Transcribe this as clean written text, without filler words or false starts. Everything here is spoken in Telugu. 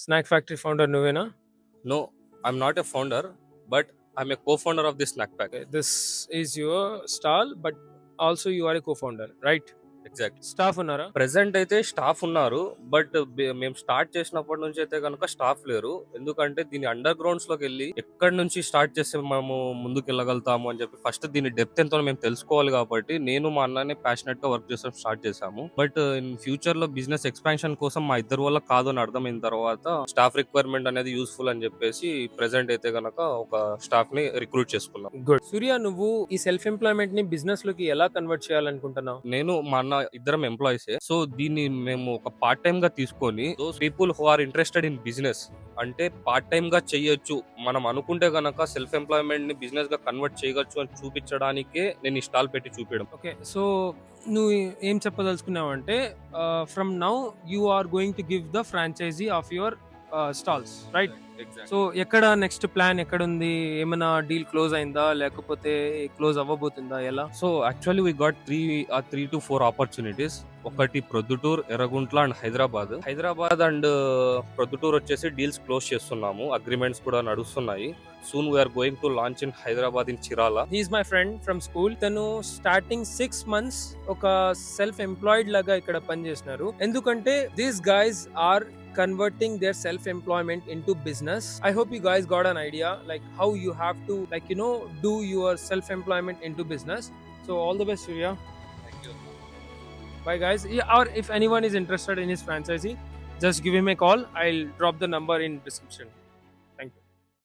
స్నాక్ ఫ్యాక్టరీ ఫౌండర్ నువ్వేనా? No, I'm not a founder, but I'm a co-founder of this snack pack. This is your stall but also you are a co-founder right? Exactly. Staff ఉన్నారా? ప్రెసెంట్ అయితే స్టాఫ్ ఉన్నారు. బట్ మేము స్టార్ట్ చేసినప్పటి నుంచి అయితే కనుక స్టాఫ్ లేరు. ఎందుకంటే దీని అండర్ గ్రౌండ్స్ లోకి వెళ్ళి ఎక్కడి నుంచి స్టార్ట్ చేస్తే మేము ముందుకు వెళ్ళగలుగుతాము అని చెప్పి ఫస్ట్ దీని డెప్త్ ఎంతో మేము తెలుసుకోవాలి. కాబట్టి నేను మా అన్ననే ప్యాషనెట్ గా వర్క్ చేసాం స్టార్ట్ చేసాము. బట్ ఇన్ ఫ్యూచర్ లో బిజినెస్ ఎక్స్పాన్షన్ కోసం మా ఇద్దరు వల్ల కాదు అని అర్థమైన తర్వాత స్టాఫ్ రిక్వైర్మెంట్ అనేది యూస్ఫుల్ అని చెప్పేసి ప్రెసెంట్ అయితే కనుక ఒక స్టాఫ్ ని రిక్రూట్ చేసుకున్నాం. గుడ్. సూర్య, నువ్వు ఈ సెల్ఫ్ ఎంప్లాయ్మెంట్ ని బిజినెస్ లోకి ఎలా కన్వర్ట్ చేయాలనుకుంటున్నావు? నేను మా అన్న ఇద్దరం ఎంప్లాయీస్. సో దీన్ని మేము ఒక పార్ట్ టైమ్ గా తీసుకొని those people who are interested in business, అంటే పార్ట్ టైమ్ గా చేయొచ్చు, మనం అనుకుంటే గనక సెల్ఫ్ ఎంప్లాయ్మెంట్ ని బిజినెస్ గా కన్వర్ట్ చేయొచ్చు అని చూపించడానికే నేను ఈ స్టాల్ పెట్టి చూపించడం. ఓకే, సో నువ్వు ఏం చెప్పదలుచుకున్నావు అంటే from now you are going to give the franchise of your stalls right? So ఎక్కడ నెక్స్ట్ ప్లాన్ ఎక్కడ ఉంది? ఏమైనా డీల్ క్లోజ్ అయిందా లేకపోతే క్లోజ్ అవ్వబోతుందా? ఎలా? So actually we got 3 to 4 opportunities. ఒకటి ప్రొద్దుటూర్, ఎర్రగుంట్ల అండ్ హైదరాబాద్ అండ్ ప్రొద్దుటూర్ వచ్చేసి డీల్స్ క్లోజ్ చేస్తున్నాము. అగ్రిమెంట్స్ కూడా నడుస్తున్నాయి. Soon we are going to launch in Hyderabad in Chirala. He is my friend from school. తను స్టార్టింగ్ 6 months ఒక సెల్ఫ్ ఎంప్లాయిడ్ లాగా ఇక్కడ పనిచేస్తున్నారు. ఎందుకంటే these guys are converting their self employment into business. I hope you guys got an idea like how you have to do your self employment into business. So all the best, Surya. Thank you. Bye guys. Yeah, or if anyone is interested in his franchisee, just give him a call. I'll drop the number in description.